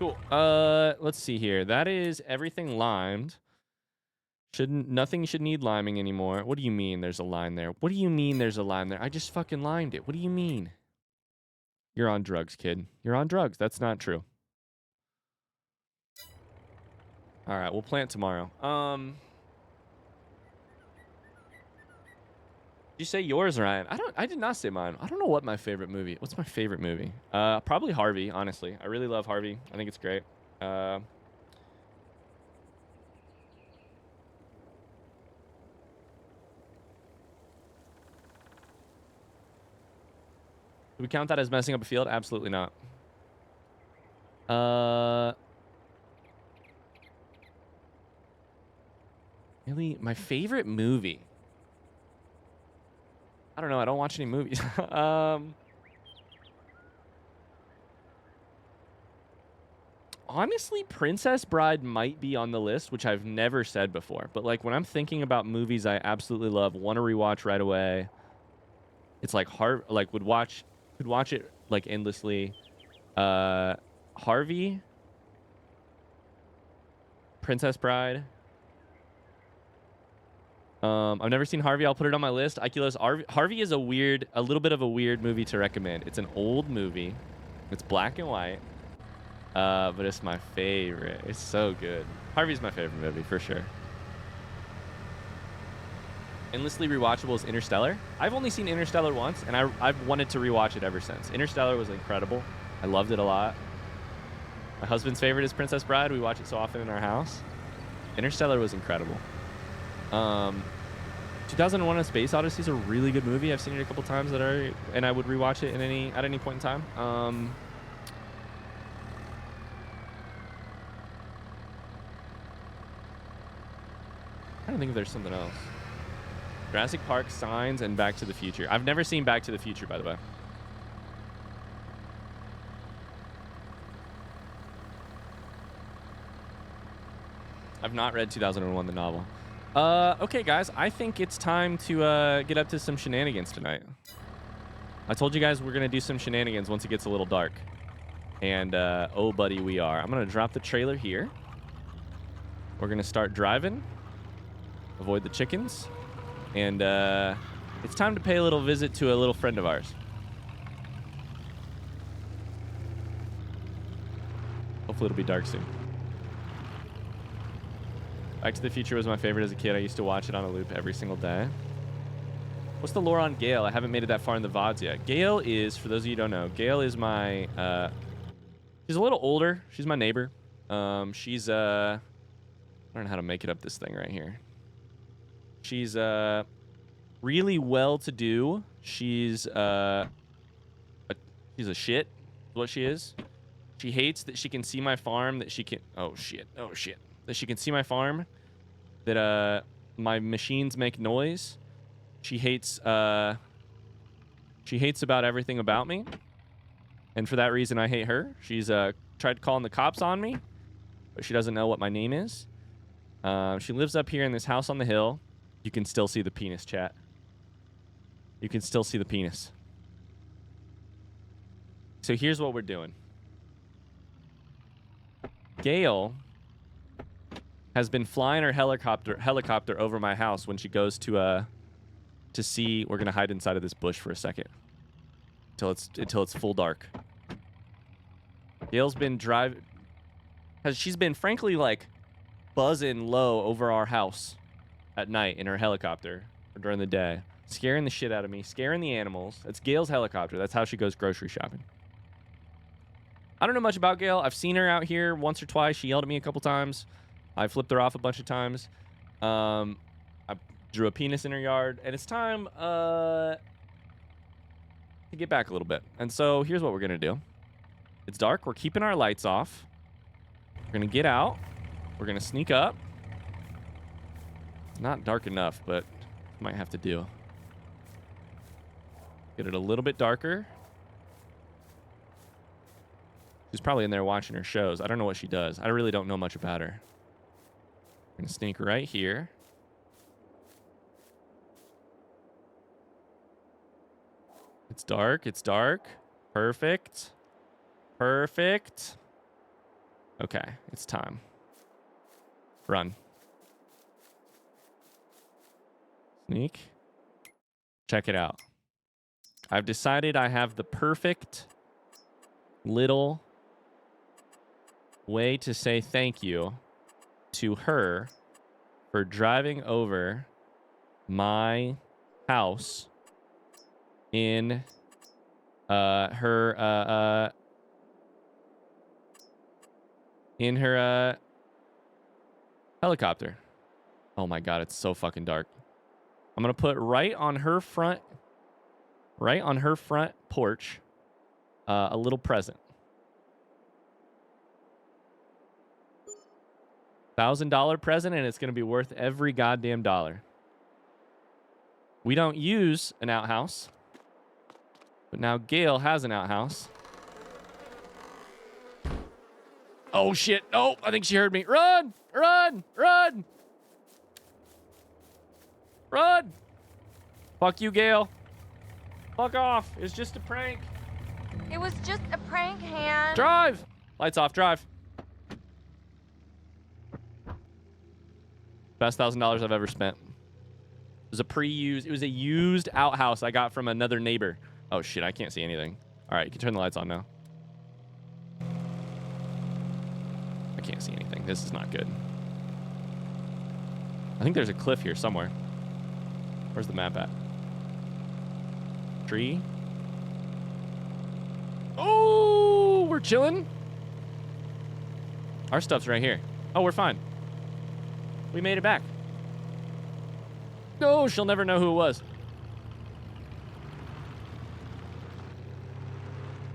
Cool. Let's see here. That is everything limed. Nothing should need liming anymore. What do you mean there's a line there? What do you mean there's a line there? I just fucking limed it. What do you mean? You're on drugs, kid. You're on drugs. That's not true. All right, we'll plant tomorrow. Did you say yours, Ryan? I did not say mine. I don't know what my favorite movie. What's my favorite movie? Probably Harvey, honestly. I really love Harvey. I think it's great. Do we count that as messing up a field? Absolutely not. Really, my favorite movie. I don't know. I don't watch any movies. Honestly, Princess Bride might be on the list, which I've never said before. But like when I'm thinking about movies I absolutely love, want to rewatch right away, it's like hard. Like could watch it like endlessly. Harvey, Princess Bride. I've never seen Harvey. I'll put it on my list. Ikilos, Harvey is a little bit of a weird movie to recommend. It's an old movie. It's black and white. But it's my favorite. It's so good. Harvey's my favorite movie for sure. Endlessly rewatchable is Interstellar. I've only seen Interstellar once, and I've wanted to rewatch it ever since. Interstellar was incredible. I loved it a lot. My husband's favorite is Princess Bride. We watch it so often in our house. Interstellar was incredible. 2001: A Space Odyssey is a really good movie. I've seen it a couple times and I would rewatch it at any point in time. I don't think if there's something else. Jurassic Park, Signs, and Back to the Future. I've never seen Back to the Future, by the way. I've not read 2001, the novel. Okay, guys. I think it's time to get up to some shenanigans tonight. I told you guys we're going to do some shenanigans once it gets a little dark. And, oh, buddy, we are. I'm going to drop the trailer here. We're going to start driving. Avoid the chickens. And it's time to pay a little visit to a little friend of ours. Hopefully it'll be dark soon. Back to the Future was my favorite as a kid. I used to watch it on a loop every single day. What's the lore on Gail? I haven't made it that far in the VODs yet. Gail is, for those of you who don't know, Gail is my... she's a little older. She's my neighbor. She's... I don't know how to make it up this thing right here. She's really well-to-do. She's a shit, is what she is. She hates that she can see my farm, that she can... Oh, shit. That she can see my farm, that my machines make noise. She hates about everything about me. And for that reason, I hate her. She's tried calling the cops on me, but she doesn't know what my name is. She lives up here in this house on the hill. You can still see the penis, chat. You can still see the penis. So here's what we're doing. Gail has been flying her helicopter over my house when she goes to see. We're gonna hide inside of this bush for a second until it's full dark. Gail's been she's been frankly like buzzing low over our house at night in her helicopter or during the day, scaring the shit out of me, scaring the animals. That's Gail's helicopter. That's how she goes grocery shopping. I don't know much about Gail. I've seen her out here once or twice. She yelled at me a couple times. I flipped her off a bunch of times. I drew a penis in her yard, and it's time to get back a little bit. And so here's what we're gonna do. It's dark. We're keeping our lights off. We're gonna get out. We're gonna sneak up. It's not dark enough, but might have to do. Get it a little bit darker. She's probably in there watching her shows. I don't know what she does. I really don't know much about her. We're gonna sneak right here. It's dark. It's dark. Perfect. Perfect. Okay, it's time. Run. Sneak. Check it out. I've decided I have the perfect little way to say thank you to her for driving over my house in her helicopter. Oh my god, it's so fucking dark. I'm gonna put right on her front porch a little present. $1,000 present, and it's gonna be worth every goddamn dollar. We don't use an outhouse, but now Gail has an outhouse. Oh shit! Oh, I think she heard me. Run! Run! Run! Run! Fuck you, Gail. Fuck off. It's just a prank. It was just a prank, Han. Drive! Lights off. Drive. Best $1,000 I've ever spent. It was a used outhouse I got from another neighbor. Oh shit, I can't see anything. All right, you can turn the lights on now. I can't see anything. This is not good. I think there's a cliff here somewhere. Where's the map at? Tree. Oh, we're chilling. Our stuff's right here. Oh, we're fine. We made it back. No, she'll never know who it was.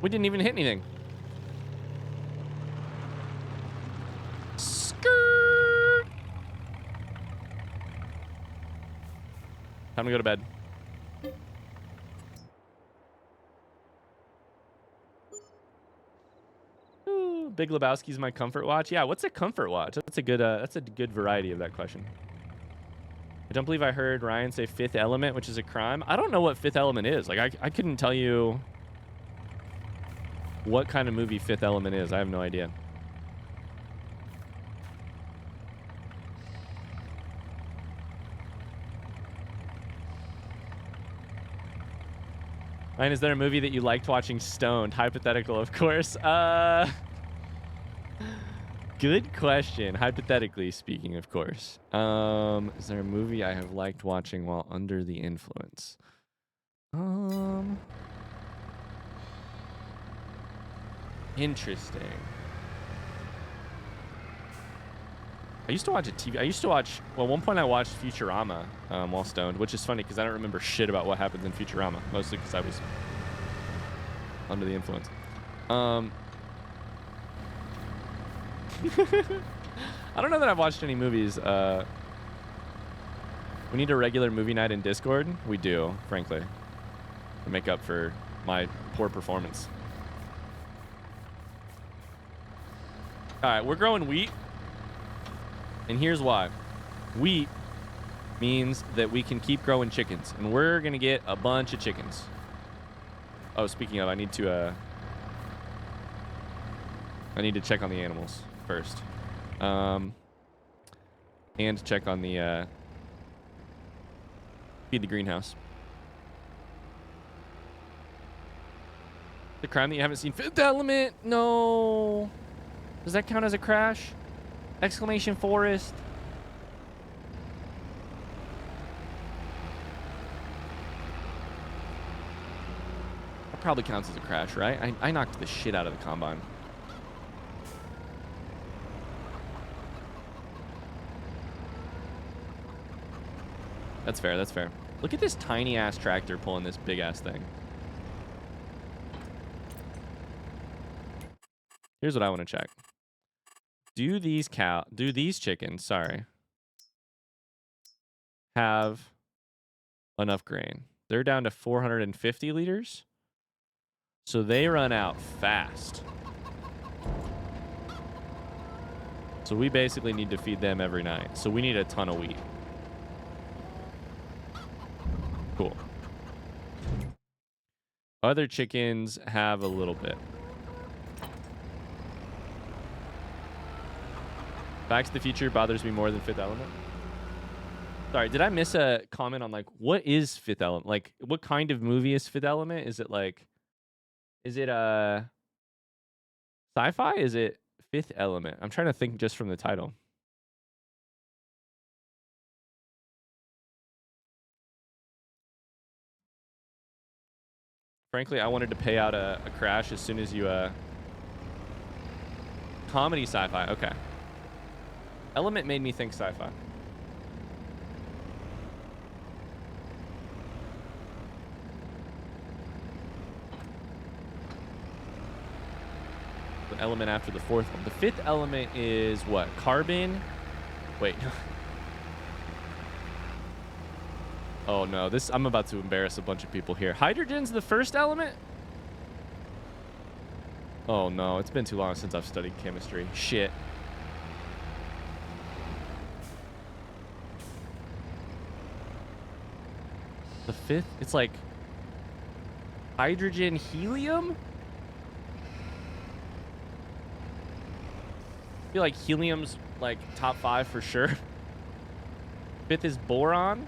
We didn't even hit anything. Skirt. Time to go to bed. Ooh, Big Lebowski's my comfort watch. Yeah, what's a comfort watch? That's a good variety of that question. I don't believe I heard Ryan say Fifth Element, which is a crime. I don't know what Fifth Element is. Like, I couldn't tell you what kind of movie Fifth Element is. I have no idea. Ryan, is there a movie that you liked watching stoned? Hypothetical, of course. Good question. Hypothetically speaking, of course. Is there a movie I have liked watching while under the influence? Interesting. I used to watch well, at one point I watched Futurama while stoned, which is funny because I don't remember shit about what happens in Futurama, mostly because I was under the influence. I don't know that I've watched any movies. We need a regular movie night in Discord. We do, frankly, to make up for my poor performance. All right, we're growing wheat. And here's why. Wheat means that we can keep growing chickens. And we're going to get a bunch of chickens. Oh, speaking of, I need to check on the animals first. And check on the feed the greenhouse. The crime that you haven't seen. Fifth Element. No. Does that count as a crash? Exclamation Forest. That probably counts as a crash, right? I knocked the shit out of the combine. That's fair, that's fair. Look at this tiny ass tractor pulling this big ass thing. Here's what I want to check. Do these chickens, sorry, have enough grain? They're down to 450 liters. So they run out fast. So we basically need to feed them every night. So we need a ton of wheat. Cool. Other chickens have a little bit. Back to the Future bothers me more than Fifth Element. Sorry, did I miss a comment on like what is Fifth Element? Like what kind of movie is Fifth Element? Is it sci-fi? Is it Fifth Element? I'm trying to think just from the title. Frankly, I wanted to pay out a crash as soon as you comedy sci-fi. Okay. Element made me think sci-fi. The element after the fourth one. The fifth element is what? Carbon? Wait. Oh no, I'm about to embarrass a bunch of people here. Hydrogen's the first element? Oh no, it's been too long since I've studied chemistry. Shit. The fifth? It's like hydrogen, helium? I feel like helium's like top 5 for sure. Fifth is boron.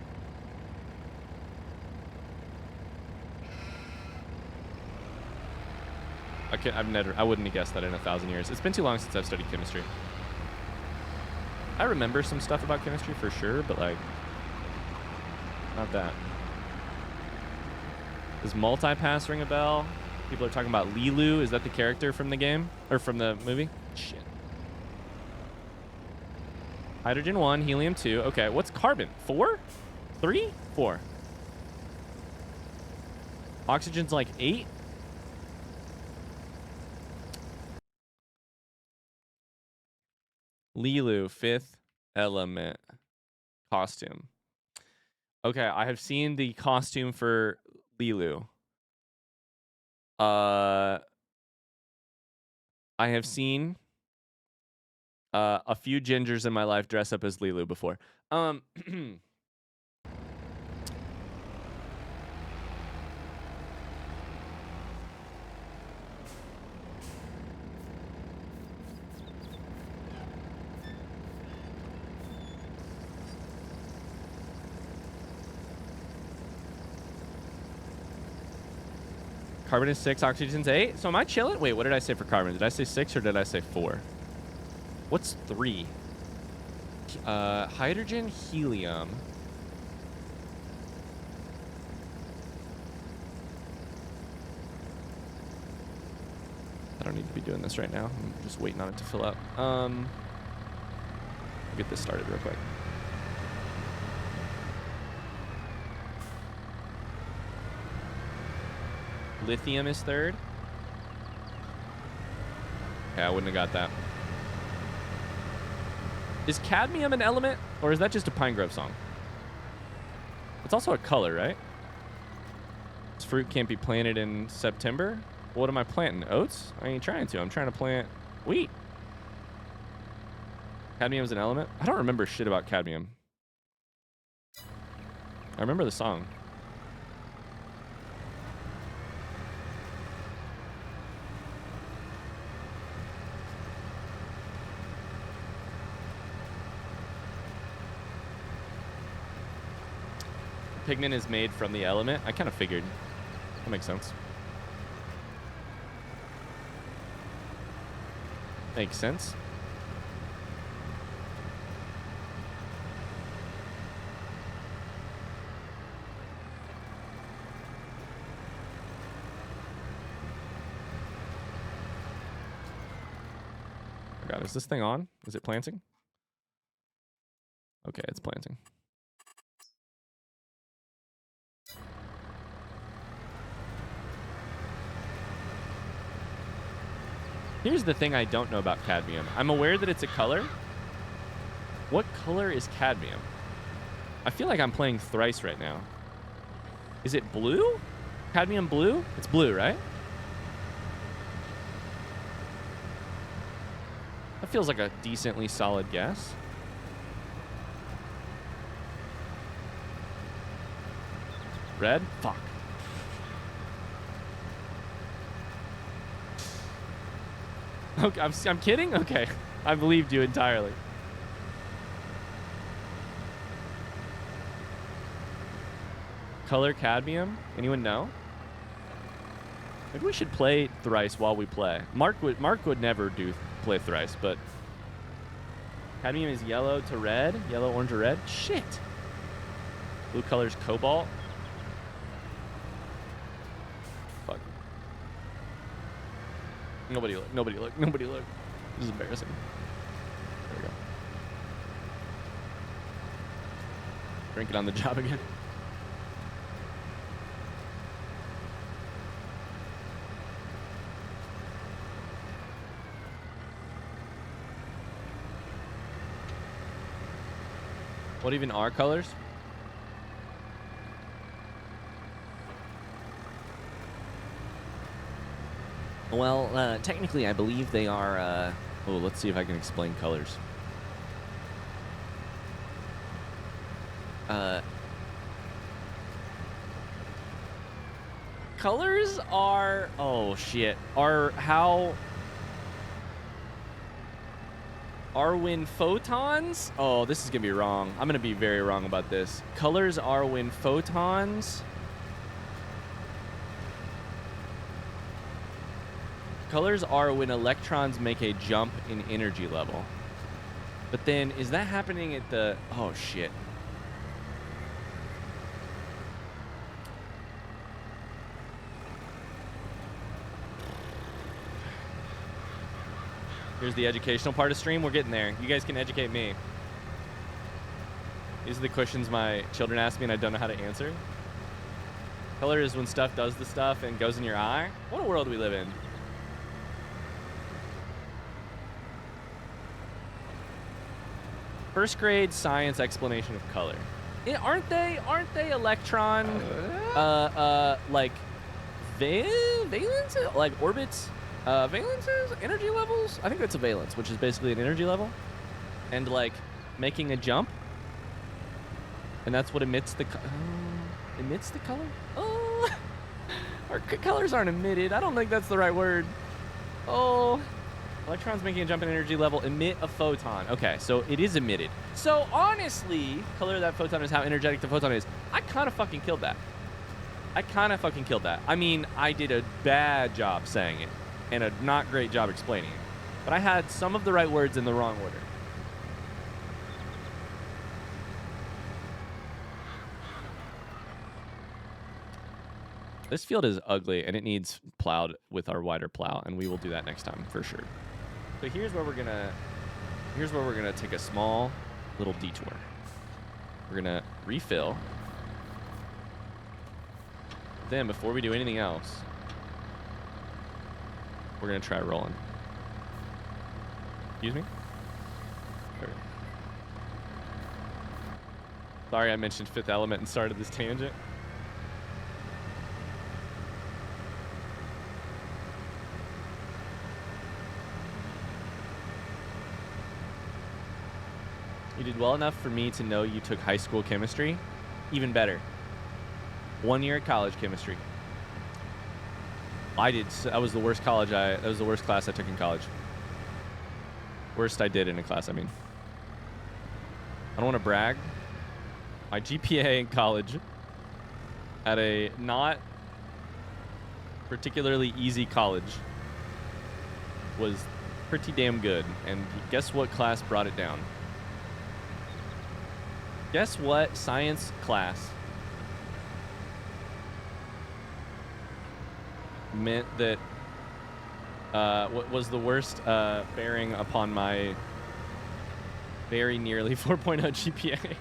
I wouldn't have guessed that in 1,000 years. It's been too long since I've studied chemistry. I remember some stuff about chemistry for sure, but like, not that. Does multipass ring a bell? People are talking about Lilu. Is that the character from the game? Or from the movie? Shit. Hydrogen 1, helium 2. Okay, what's carbon? 4? 3? 4. Oxygen's like 8? Lilu, fifth element. Costume. Okay, I have seen the costume for Lilu. I have seen a few gingers in my life dress up as Lilu before. Carbon is 6, oxygen's 8. So am I chilling? Wait, what did I say for carbon? Did I say 6 or did I say 4? What's 3? Hydrogen, helium. I don't need to be doing this right now. I'm just waiting on it to fill up. I'll get this started real quick. Lithium is 3rd. Yeah, I wouldn't have got that. Is cadmium an element, or is that just a Pine Grove song? It's also a color, right? This fruit can't be planted in September. What am I planting? Oats? I ain't trying to. I'm trying to plant wheat. Cadmium's an element? I don't remember shit about cadmium. I remember the song. Pigment is made from the element. I kind of figured. That makes sense. Makes sense. Oh God, is this thing on? Is it planting? Okay, it's planting. Here's the thing I don't know about cadmium. I'm aware that it's a color. What color is cadmium? I feel like I'm playing thrice right now. Is it blue? Cadmium blue? It's blue, right? That feels like a decently solid guess. Red? Fuck. Okay, I'm kidding? Okay. I believed you entirely. color cadmium? Anyone know? Maybe we should play thrice while we play. Mark would never play thrice, but cadmium is yellow to red, yellow, orange, or red. Shit. Blue color's cobalt. Fuck. Nobody look. Nobody look. Nobody look. This is embarrassing. There we go. Drink it on the job again. What even are colors? Well, technically, I believe they are. Oh, let's see if I can explain colors. Colors are. Oh shit. Are when photons. Oh, this is gonna be wrong. I'm gonna be very wrong about this. Colors are when photons. Colors are when electrons make a jump in energy level. But then, is that happening at the... Oh, shit. Here's the educational part of stream. We're getting there. You guys can educate me. These are the questions my children ask me and I don't know how to answer. Color is when stuff does the stuff and goes in your eye. What a world we live in. First grade science explanation of color. Aren't they electron, like valence, like orbits, valences, energy levels? I think that's a valence, which is basically an energy level, and like making a jump, and that's what emits the color. Oh, our colors aren't emitted. I don't think that's the right word. Oh. Electrons making a jump in energy level emit a photon. Okay, so it is emitted. So honestly, color of that photon is how energetic the photon is. I kind of fucking killed that. I mean, I did a bad job saying it and a not great job explaining it. But I had some of the right words in the wrong order. This field is ugly and it needs plowed with our wider plow, and we will do that next time for sure. So here's where we're gonna take a small little detour. We're gonna refill. Then before we do anything else, we're gonna try rolling. Excuse me? Okay. Sorry I mentioned Fifth Element and started this tangent. You did well enough for me to know you took high school chemistry. Even better. 1 year at college chemistry. That was the worst that was the worst class I took in college. Worst I did in a class, I mean. I don't want to brag. My GPA in college at a not particularly easy college was pretty damn good. And guess what class brought it down? Guess what science class meant that what was the worst bearing upon my very nearly 4.0 GPA?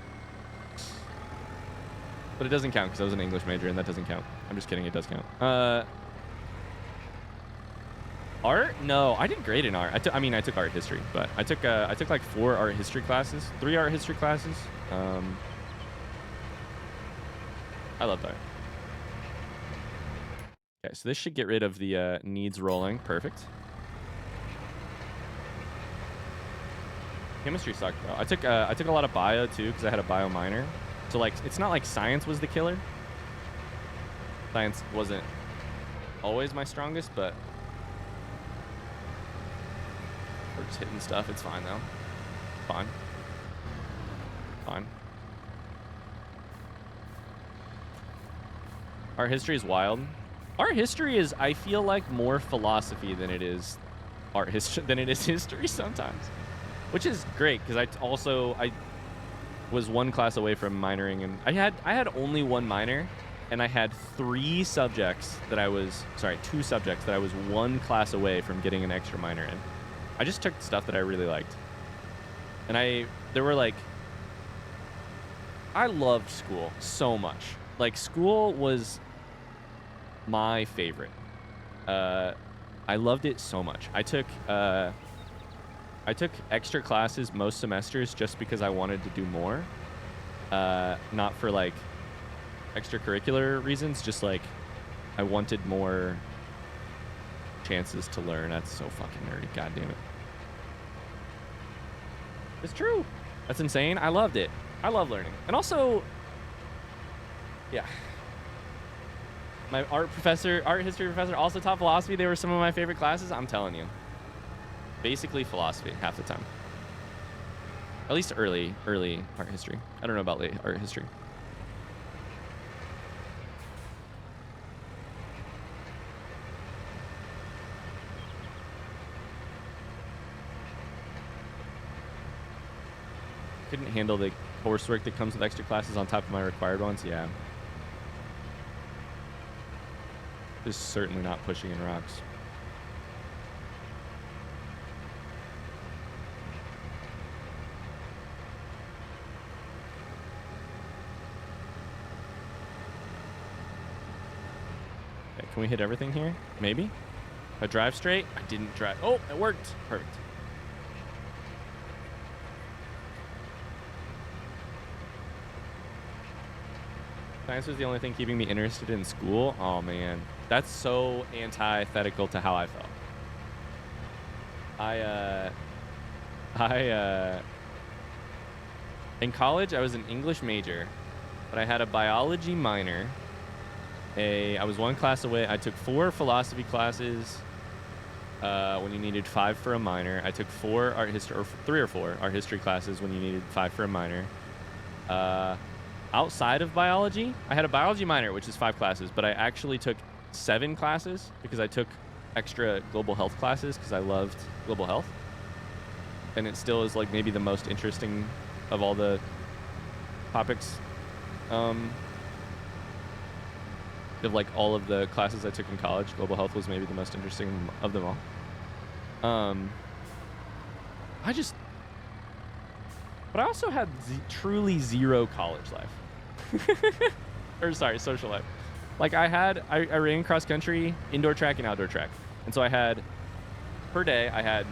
But it doesn't count because I was an English major and that doesn't count. I'm just kidding, it does count. Art? No, I did great in art. I mean, I took art history, but I took like 4 art history classes, 3 art history classes. I loved art. Okay, so this should get rid of the needs rolling. Perfect. Chemistry sucked though. I took a lot of bio too because I had a bio minor. So like, it's not like science was the killer. Science wasn't always my strongest, but we're just hitting stuff. It's fine though. Fine. Fine. Art history is wild. Art history is, I feel like, more philosophy than it is art history than it is history sometimes, which is great because I was one class away from minoring, and I had only one minor, and I had two subjects that I was one class away from getting an extra minor in. I just took stuff that I really liked, and I loved school so much. Like, school was my favorite. I loved it so much. I took extra classes most semesters just because I wanted to do more. Not for like extracurricular reasons, just like I wanted more chances to learn. That's so fucking nerdy. God damn it. It's true. That's insane. I loved it. I love learning. And also, yeah. My art history professor also taught philosophy. They were some of my favorite classes. I'm telling you. Basically philosophy half the time. At least early art history. I don't know about late art history. Couldn't handle the coursework that comes with extra classes on top of my required ones. Yeah. This is certainly not pushing in rocks. Okay, can we hit everything here? Maybe? If I drive straight? I didn't drive. Oh, it worked. Perfect. Science was the only thing keeping me interested in school. Oh man, that's so antithetical to how I felt. In college, I was an English major, but I had a biology minor. I was one class away. I took 4 philosophy classes when you needed 5 for a minor. I took 4 art history, or 3 or 4 art history classes when you needed 5 for a minor. Outside of biology, I had a biology minor, which is 5 classes, but I actually took 7 classes because I took extra global health classes because I loved global health. And it still is like maybe the most interesting of all the topics. Of like all of the classes I took in college, global health was maybe the most interesting of them all. But I also had truly zero college life. Or sorry, social life. Like I ran cross country, indoor track, and outdoor track. And so I had, per day, I had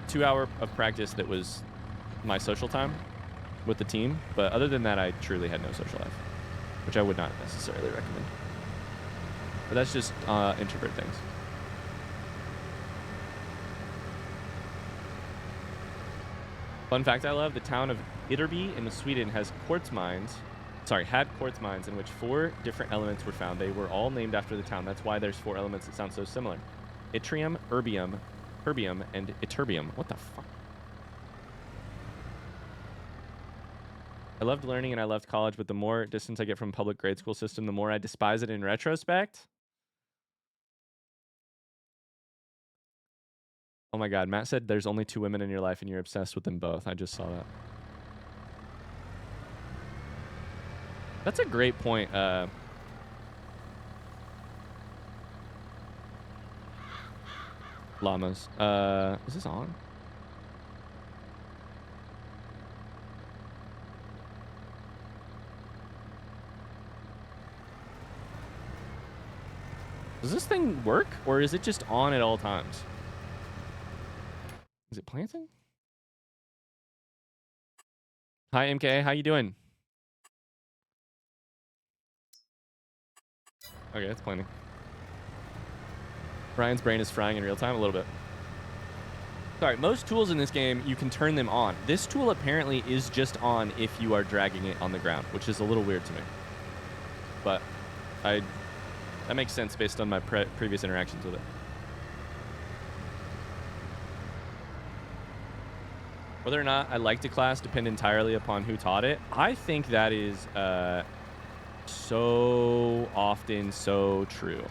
2 hours of practice that was my social time with the team. But other than that, I truly had no social life, which I would not necessarily recommend. But that's just introvert things. Fun fact I love, the town of Ytterby in Sweden had quartz mines in which 4 different elements were found. They were all named after the town. That's why there's 4 elements that sound so similar. Yttrium, erbium, herbium, and ytterbium. What the fuck? I loved learning and I loved college, but the more distance I get from public grade school system, the more I despise it in retrospect. Oh my God, Matt said there's only 2 women in your life and you're obsessed with them both. I just saw that. That's a great point. Llamas. Is this on? Does this thing work or is it just on at all times? Is it planting? Hi, MK. How you doing? Okay, it's planting. Brian's brain is frying in real time a little bit. Sorry, most tools in this game, you can turn them on. This tool apparently is just on if you are dragging it on the ground, which is a little weird to me. But that makes sense based on my previous interactions with it. Whether or not I liked a class depend entirely upon who taught it. I think that is so often so true.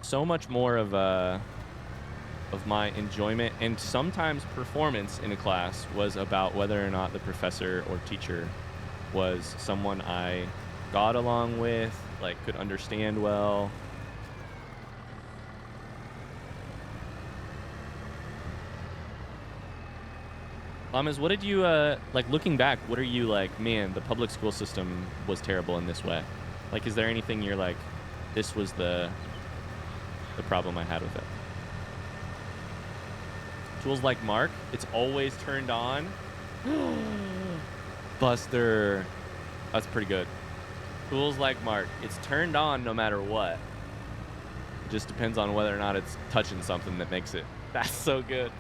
So much more of my enjoyment and sometimes performance in a class was about whether or not the professor or teacher was someone I got along with, like could understand well. Lamas, what did you, like looking back, what are you like, man, the public school system was terrible in this way? Like, is there anything you're like, this was the problem I had with it? Tools like Mark, it's always turned on. Buster. That's pretty good. Tools like Mark, it's turned on no matter what. It just depends on whether or not it's touching something that makes it. That's so good.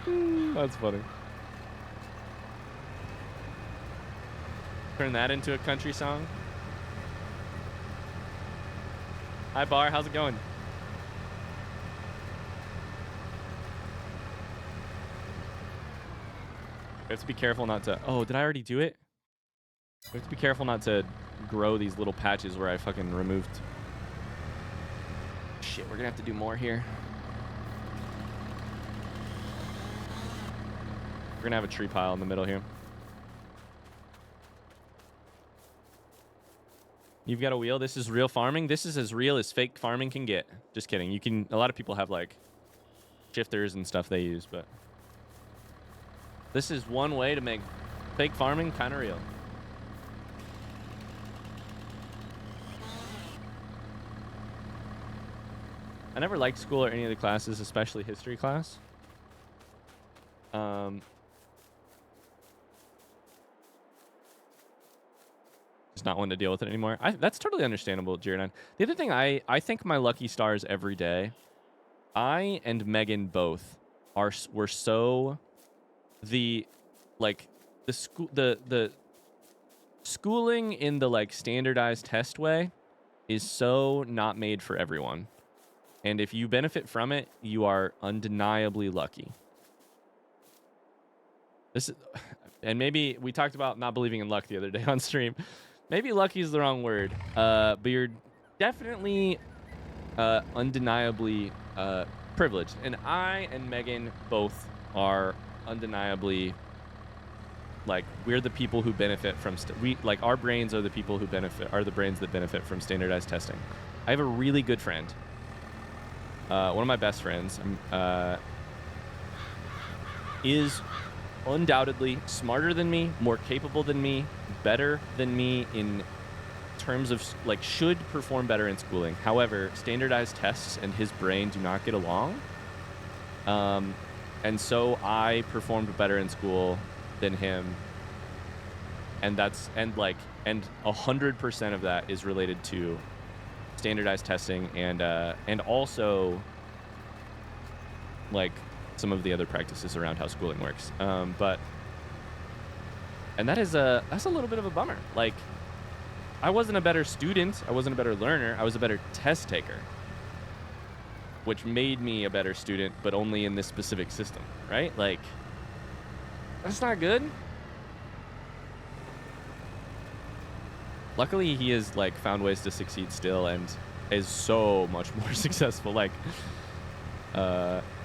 That's funny. Turn that into a country song. Hi, Bar. How's it going? We have to be careful not to... Oh, did I already do it? We have to be careful not to grow these little patches where I fucking removed... Shit, we're gonna have to do more here. We're gonna have a tree pile in the middle here. You've got a wheel. This is real farming. This is as real as fake farming can get. Just kidding. You can... A lot of people have, like, shifters and stuff they use, but... This is one way to make fake farming kind of real. I never liked school or any of the classes, especially history class. Just not wanting to deal with it anymore. That's totally understandable, Jared. The other thing, I thank my lucky stars every day. I and Megan both were so... The schooling in the like standardized test way is so not made for everyone. And if you benefit from it, you are undeniably lucky. And maybe we talked about not believing in luck the other day on stream. Maybe lucky is the wrong word. But you're definitely undeniably privileged. And I and Megan both are undeniably, like, we're the people who benefit from our brains are the people who are the brains that benefit from standardized testing. I have a really good friend, one of my best friends, is undoubtedly smarter than me, more capable than me, better than me in terms of like should perform better in schooling. However, standardized tests and his brain do not get along. And so I performed better in school than him. And 100% of that is related to standardized testing and also like some of the other practices around how schooling works. And that's a little bit of a bummer. Like, I wasn't a better student. I wasn't a better learner. I was a better test taker, which made me a better student, but only in this specific system, right? Like, that's not good. Luckily, he has like found ways to succeed still and is so much more successful. Like,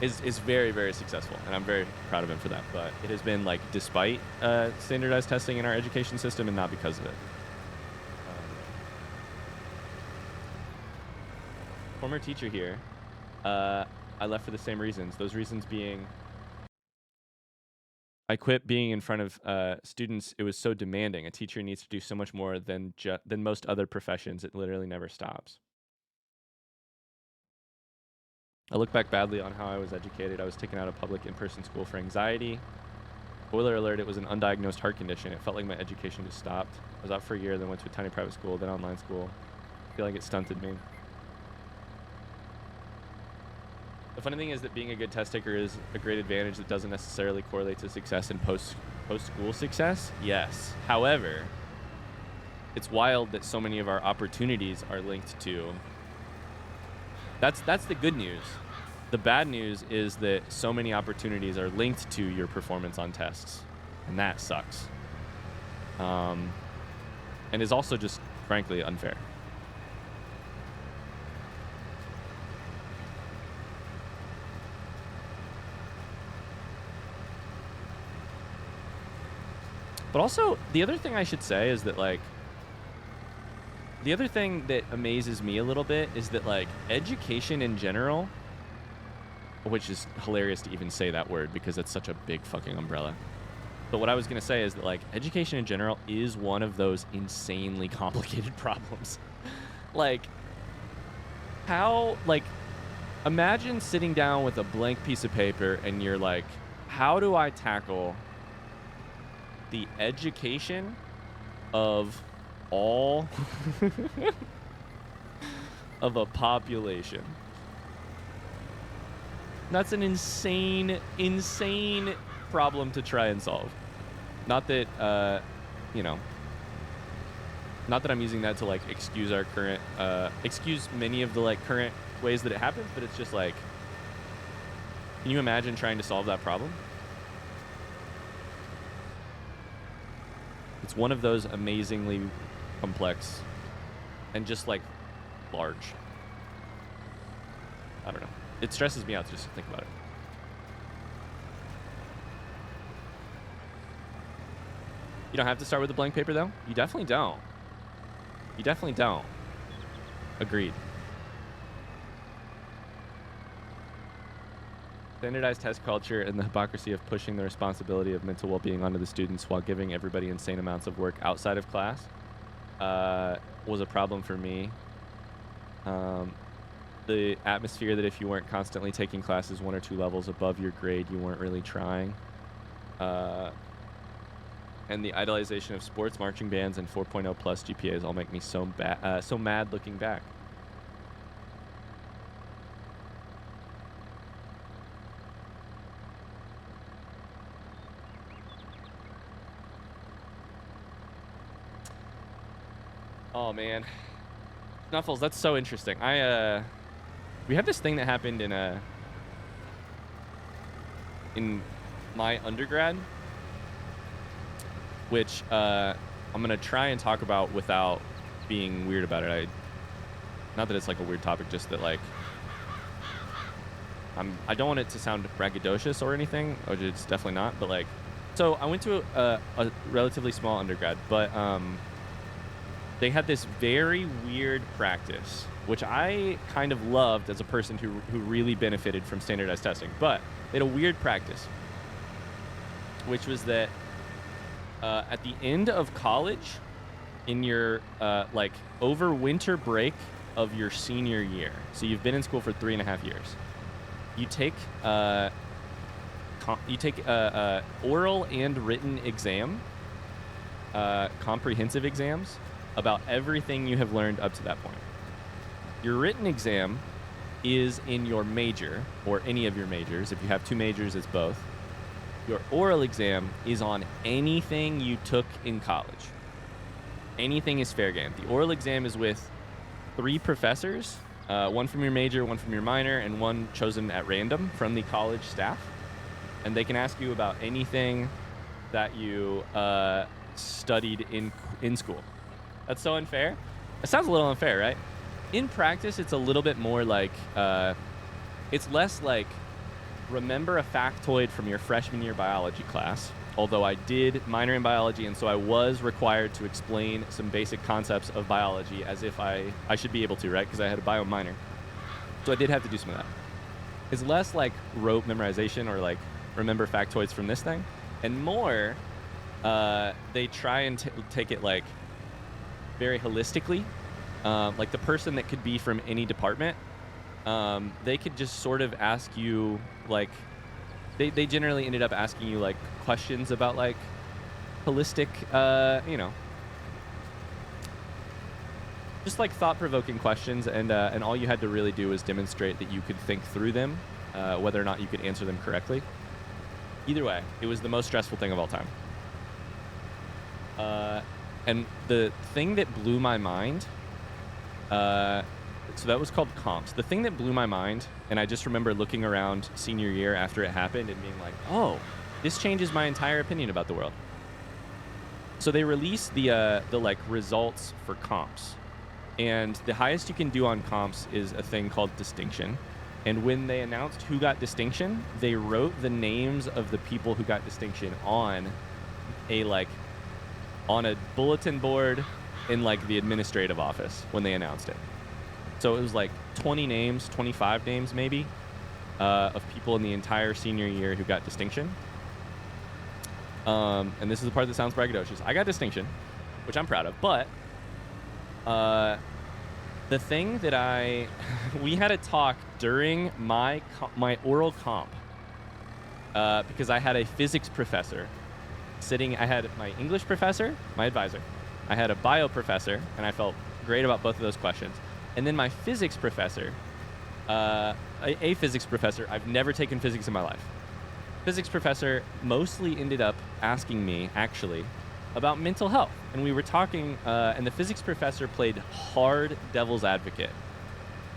is very, very successful, and I'm very proud of him for that. But it has been like despite standardized testing in our education system, and not because of it. Former teacher here. I left for the same reasons. Those reasons being, I quit being in front of students. It was so demanding. A teacher needs to do so much more than most other professions. It literally never stops. I look back badly on how I was educated. I was taken out of public in-person school for anxiety. Spoiler alert, it was an undiagnosed heart condition. It felt like my education just stopped. I was out for a year, then went to a tiny private school, then online school. I feel like it stunted me. The funny thing is that being a good test taker is a great advantage that doesn't necessarily correlate to success and post-school success. Yes. However, it's wild that so many of our opportunities are linked to... That's the good news. The bad news is that so many opportunities are linked to your performance on tests, and that sucks. And is also just, frankly, unfair. But also, the other thing I should say is that, like, the other thing that amazes me a little bit is that, like, education in general, which is hilarious to even say that word because it's such a big fucking umbrella. But what I was going to say is that, like, education in general is one of those insanely complicated problems. Like, how, like, imagine sitting down with a blank piece of paper and you're like, how do I tackle the education of all of a population? That's an insane problem to try and solve. Not that, you know, not that I'm using that to, like, excuse our current, excuse many of the, like, current ways that it happens, but it's just like, can you imagine trying to solve that problem? It's one of those amazingly complex and just, like, large. I don't know. It stresses me out just to think about it. You don't have to start with a blank paper, though? You definitely don't. You definitely don't. Agreed. Standardized test culture and the hypocrisy of pushing the responsibility of mental well-being onto the students while giving everybody insane amounts of work outside of class was a problem for me. The atmosphere that if you weren't constantly taking classes 1 or 2 levels above your grade, you weren't really trying. And the idolization of sports, marching bands, and 4.0 plus GPAs all make me so mad looking back. Oh man, Snuffles, that's so interesting. We have this thing that happened in my undergrad, which I'm gonna try and talk about without being weird about it. Not that it's like a weird topic, just that, like, I don't want it to sound braggadocious or anything, which it's definitely not. But, like, so I went to a relatively small undergrad, but they had this very weird practice, which I kind of loved as a person who really benefited from standardized testing. But they had a weird practice, which was that at the end of college, in your like over winter break of your senior year, so you've been in school for 3.5 years, you take oral and written exam, comprehensive exams about everything you have learned up to that point. Your written exam is in your major, or any of your majors. If you have 2 majors, it's both. Your oral exam is on anything you took in college. Anything is fair game. The oral exam is with 3 professors, 1 from your major, 1 from your minor, and 1 chosen at random from the college staff. And they can ask you about anything that you studied in school. That's so unfair. It sounds a little unfair, right? In practice, it's a little bit more like, it's less like, remember a factoid from your freshman year biology class, although I did minor in biology, and so I was required to explain some basic concepts of biology as if I should be able to, right? Because I had a bio minor. So I did have to do some of that. It's less like rote memorization or like remember factoids from this thing, and more, they try and take it like very holistically. Like the person that could be from any department, they could just sort of ask you, like, they generally ended up asking you, like, questions about, like, holistic, you know, just, like, thought-provoking questions, and all you had to really do was demonstrate that you could think through them, whether or not you could answer them correctly. Either way, it was the most stressful thing of all time. And the thing that blew my mind So that was called comps. The thing that blew my mind, and I just remember looking around senior year after it happened and being like, oh, this changes my entire opinion about the world. So they released the like results for comps, and the highest you can do on comps is a thing called distinction. And when they announced who got distinction, they wrote the names of the people who got distinction on a bulletin board in like the administrative office when they announced it. So it was like 20 names, 25 names maybe, of people in the entire senior year who got distinction. And this is the part that sounds braggadocious. I got distinction, which I'm proud of, but the thing that we had a talk during my oral comp, because I had a physics professor I had my English professor, my advisor, I had a bio professor, and I felt great about both of those questions. And then my physics professor, a physics professor, I've never taken physics in my life. Physics professor mostly ended up asking me, actually, about mental health. And we were talking, and the physics professor played hard devil's advocate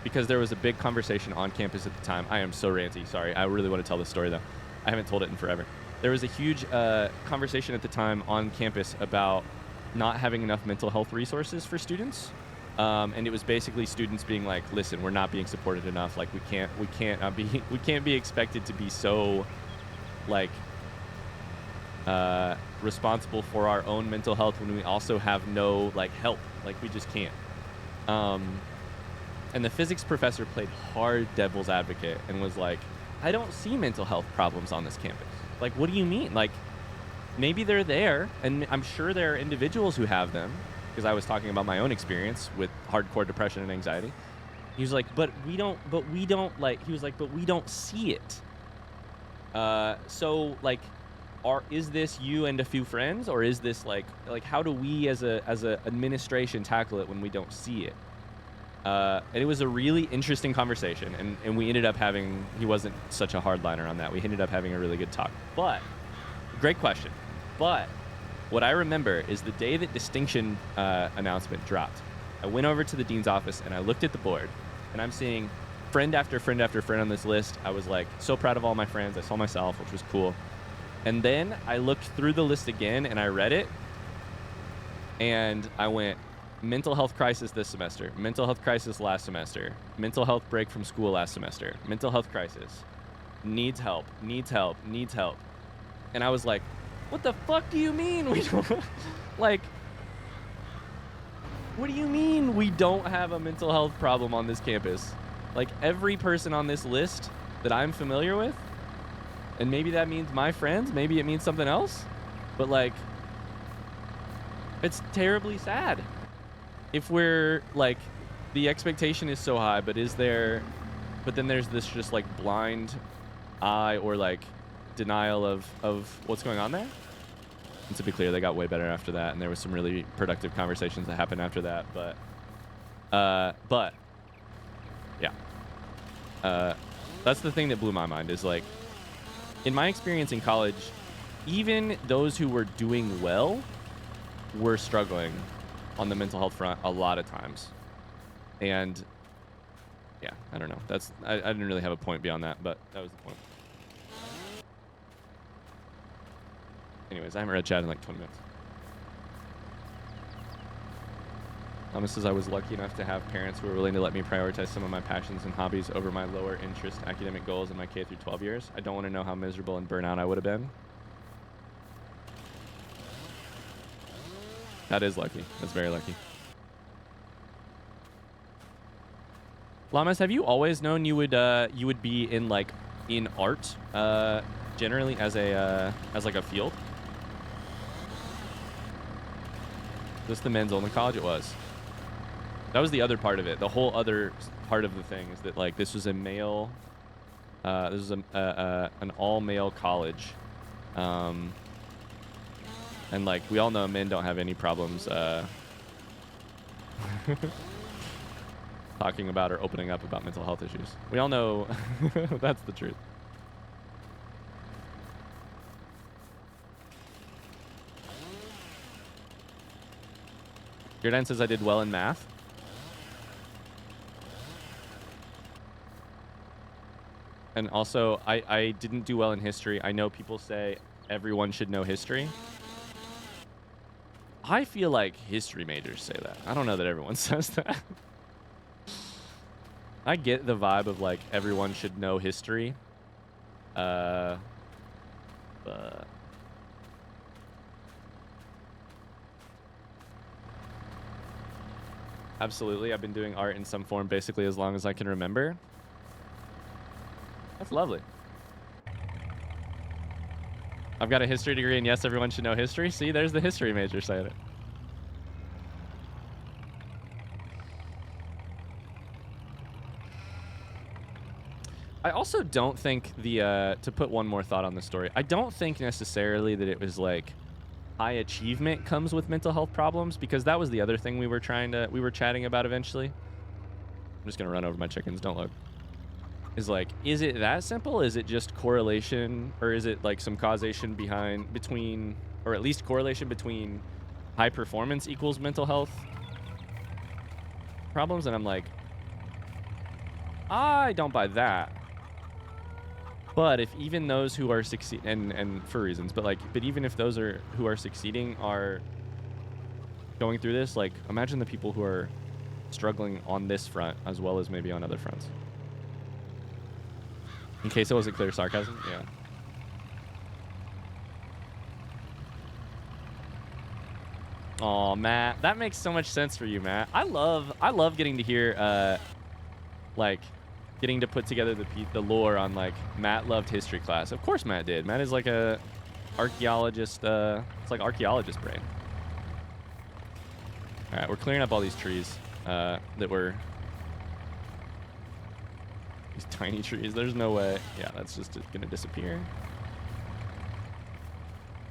because there was a big conversation on campus at the time. I am so ranty, sorry. I really want to tell this story, though. I haven't told it in forever. There was a huge conversation at the time on campus about not having enough mental health resources for students. And it was basically students being like, listen, we're not being supported enough. Like, we can't be expected to be so like responsible for our own mental health when we also have no like help. Like, we just can't. And the physics professor played hard devil's advocate and was like, I don't see mental health problems on this campus. Like, what do you mean? Like, maybe they're there, and I'm sure there are individuals who have them, because I was talking about my own experience with hardcore depression and anxiety. He was like, but we don't see it. So like, is this you and a few friends, or is this like how do we as a administration tackle it when we don't see it? And it was a really interesting conversation, and we ended up having, he wasn't such a hardliner on that. We ended up having a really good talk. But, great question. But what I remember is the day that distinction announcement dropped, I went over to the dean's office and I looked at the board, and I'm seeing friend after friend after friend on this list. I was like so proud of all my friends. I saw myself, which was cool. And then I looked through the list again and I read it, and I went, mental health crisis this semester, mental health crisis last semester, mental health break from school last semester, mental health crisis, needs help, needs help, needs help. And I was like, what the fuck do you mean we don't, like, what do you mean we don't have a mental health problem on this campus? Like, every person on this list that I'm familiar with, and maybe that means my friends, maybe it means something else, but like, it's terribly sad. If we're like, the expectation is so high, but then there's this just like blind eye or like denial of what's going on there. And to be clear, they got way better after that, and there was some really productive conversations that happened after that. But yeah, that's the thing that blew my mind, is like, in my experience in college, even those who were doing well were struggling on the mental health front a lot of times. And yeah, I don't know. I didn't really have a point beyond that, but that was the point. Anyways, I haven't read chat in like 20 minutes. Thomas says, I was lucky enough to have parents who were willing to let me prioritize some of my passions and hobbies over my lower interest academic goals in my K through 12 years. I don't want to know how miserable and burnout I would have been. That is lucky. That's very lucky. Lamas, have you always known you would be in like in art generally as like a field? Is this the men's only college? It was. That was the other part of it. The whole other part of the thing is that like this was a male, this was an all male college. And like we all know, men don't have any problems talking about or opening up about mental health issues. We all know that's the truth. Jordan says I did well in math. And also, I didn't do well in history. I know people say everyone should know history. I feel like history majors say that. I don't know that everyone says that. I get the vibe of like everyone should know history. But absolutely, I've been doing art in some form basically as long as I can remember. That's lovely. I've got a history degree, and yes, everyone should know history. See, there's the history major saying it. I also don't think the, to put one more thought on the story, I don't think necessarily that it was like high achievement comes with mental health problems, because that was the other thing we were chatting about eventually. I'm just going to run over my chickens. Don't look. Is like, is it that simple? Is it just correlation, or is it like some causation between, or at least correlation between high performance equals mental health problems? And I'm like, I don't buy that. But if even those who are succeeding, and for reasons, but even if those who are succeeding are going through this, like, imagine the people who are struggling on this front as well as maybe on other fronts. In case it wasn't clear sarcasm, yeah. Aw, Matt, that makes so much sense for you, Matt. I love getting to hear, like, getting to put together the lore on, like, Matt loved history class. Of course Matt did. Matt is like a archaeologist. It's like archaeologist brain. All right, we're clearing up all these trees that were these tiny trees. There's no way. Yeah, that's just gonna disappear.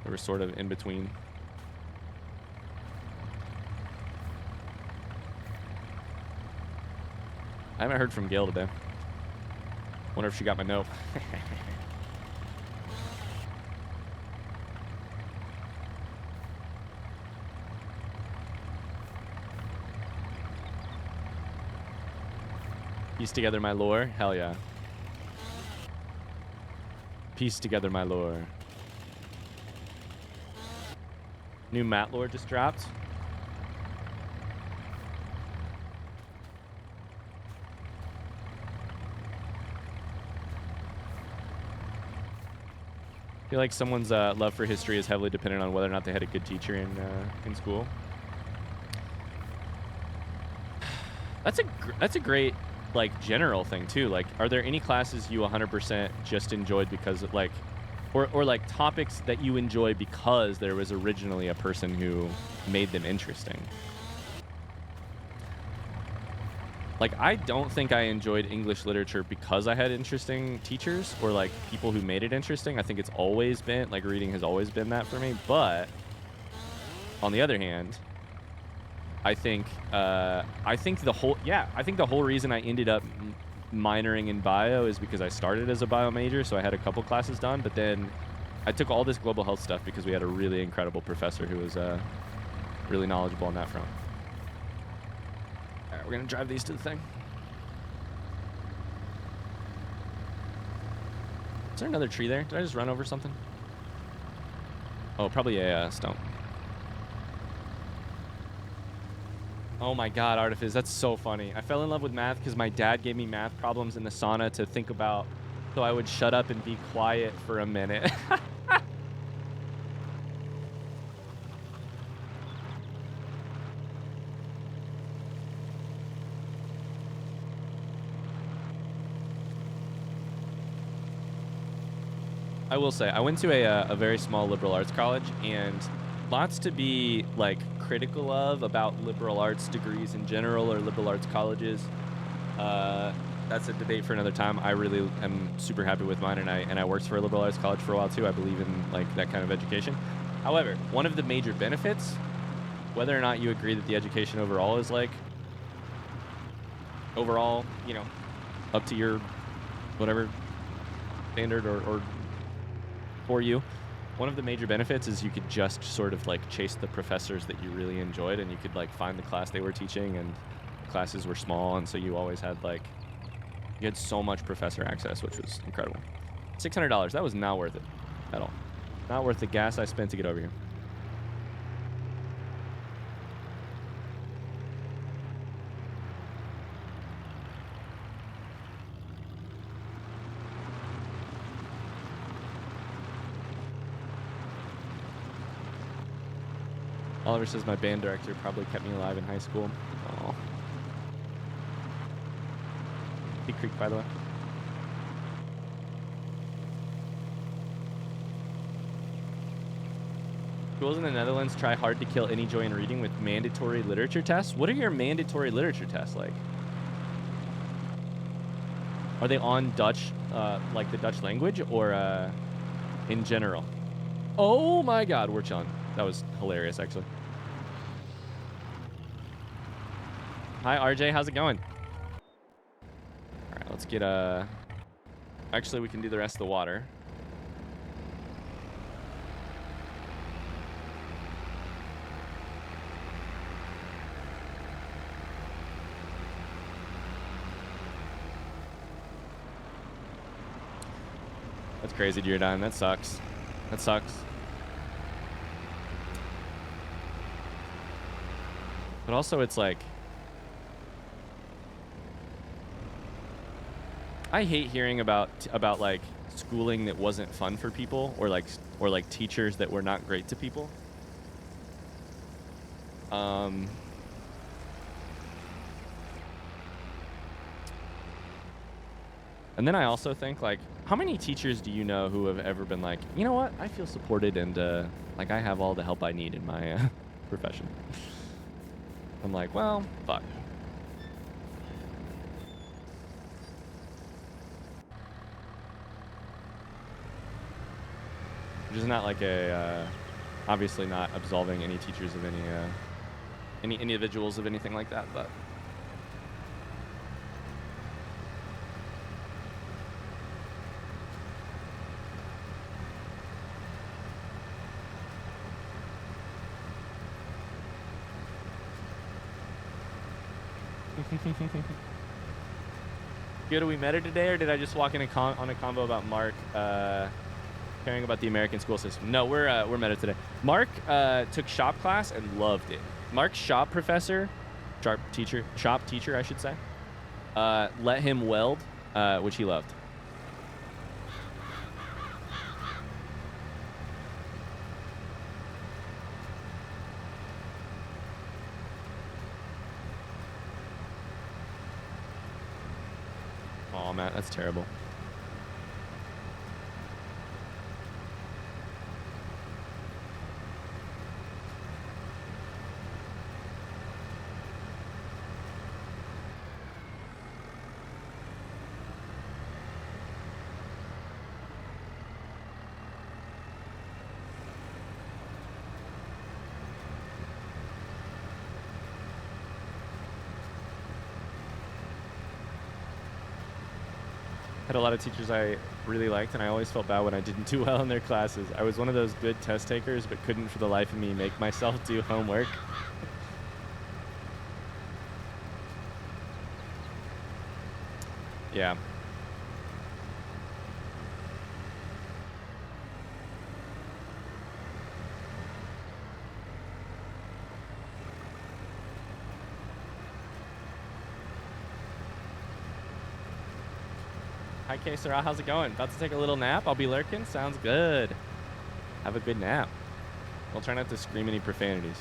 We were sort of in between. I haven't heard from Gail today. Wonder if she got my note. Piece together my lore? Hell yeah. Piece together my lore. New Matt lore just dropped. I feel like someone's love for history is heavily dependent on whether or not they had a good teacher in school. That's a great, like, general thing too. Like, are there any classes you 100% just enjoyed because of, like, or like topics that you enjoy because there was originally a person who made them interesting? Like, I don't think I enjoyed English literature because I had interesting teachers or, like, people who made it interesting. I think it's always been, like, reading has always been that for me. But on the other hand, I think the whole reason I ended up minoring in bio is because I started as a bio major, so I had a couple classes done, but then I took all this global health stuff because we had a really incredible professor who was really knowledgeable on that front. All right, we're gonna drive these to the thing. Is there another tree there? Did I just run over something? Oh, probably a stump. Oh my God, Artifice, that's so funny. I fell in love with math because my dad gave me math problems in the sauna to think about, so I would shut up and be quiet for a minute. I will say, I went to a very small liberal arts college, and lots to be, like, critical of about liberal arts degrees in general or liberal arts colleges. That's a debate for another time. I really am super happy with mine, and I worked for a liberal arts college for a while too. I believe in, like, that kind of education. However, one of the major benefits, whether or not you agree that the education overall is, like, overall, you know, up to your whatever standard or for you, one of the major benefits is you could just sort of, like, chase the professors that you really enjoyed, and you could, like, find the class they were teaching, and the classes were small, and so you always had, like, You had so much professor access, which was incredible. $600. That was not worth it at all. Not worth the gas I spent to get over here. Oliver says my band director probably kept me alive in high school. Oh. Big Creek, by the way. Schools in the Netherlands try hard to kill any joy in reading with mandatory literature tests. What are your mandatory literature tests like? Are they on Dutch, like the Dutch language, or in general? Oh my God, we're chilling. That was hilarious, actually. Hi, RJ. How's it going? All right, let's get Actually, we can do the rest of the water. That's crazy, Deerdine. That sucks. That sucks. But also, it's like, I hate hearing about like schooling that wasn't fun for people, or like teachers that were not great to people. And then I also think, like, how many teachers do you know who have ever been like, you know what, I feel supported and like I have all the help I need in my profession. I'm like, well, fuck. Which is not like a, obviously not absolving any teachers of any individuals of anything like that, but. Good, are we meta today, or did I just walk in on a combo about Mark caring about the American school system? No, we're meta today. Mark took shop class and loved it. Mark's shop professor, shop teacher, I should say, let him weld, which he loved. Oh, Matt, that's terrible. Had a lot of teachers I really liked, and I always felt bad when I didn't do well in their classes. I was one of those good test takers, but couldn't for the life of me make myself do homework. Yeah. Hi, K-Sarah. How's it going? About to take a little nap? I'll be lurking? Sounds good. Have a good nap. I'll try not to scream any profanities.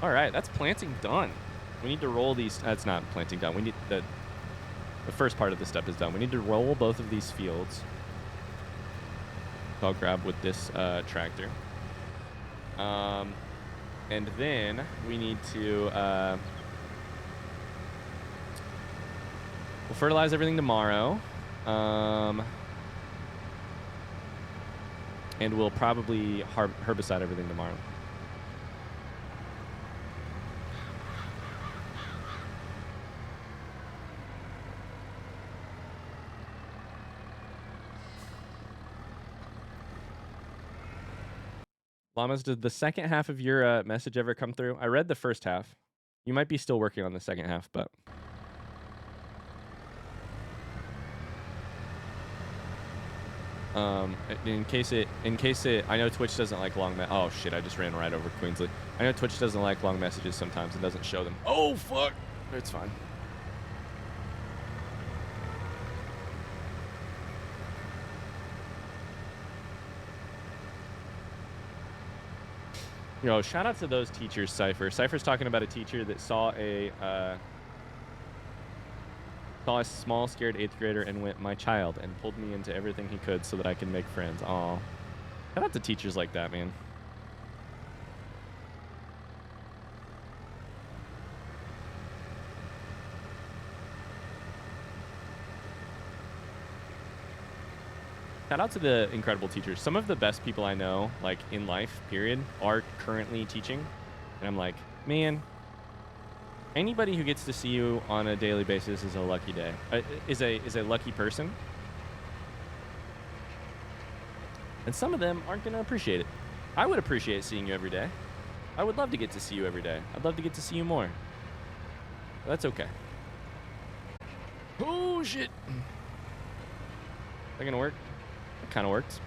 All right, that's planting done. We need to roll these. That's not planting done. We need the first part of the step is done. We need to roll both of these fields. So I'll grab with this tractor. And then we need to we'll fertilize everything tomorrow. And we'll probably herbicide everything tomorrow. Llamas, did the second half of your message ever come through? I read the first half. You might be still working on the second half, but... In case it, I know Twitch doesn't like long. Oh shit! I just ran right over Queensley. I know Twitch doesn't like long messages sometimes and doesn't show them. Oh fuck! It's fine. Yo, shout out to those teachers, Cypher. Cypher's talking about a teacher that saw a small, scared 8th grader and went, "My child," and pulled me into everything he could so that I can make friends. Aw. Shout out to teachers like that, man. Shout out to the incredible teachers. Some of the best people I know, like in life, period, are currently teaching. And I'm like, man, anybody who gets to see you on a daily basis is a lucky day. Is a lucky person. And some of them aren't going to appreciate it. I would appreciate seeing you every day. I would love to get to see you every day. I'd love to get to see you more. But that's okay. Oh, shit. Is that going to work? It kind of works.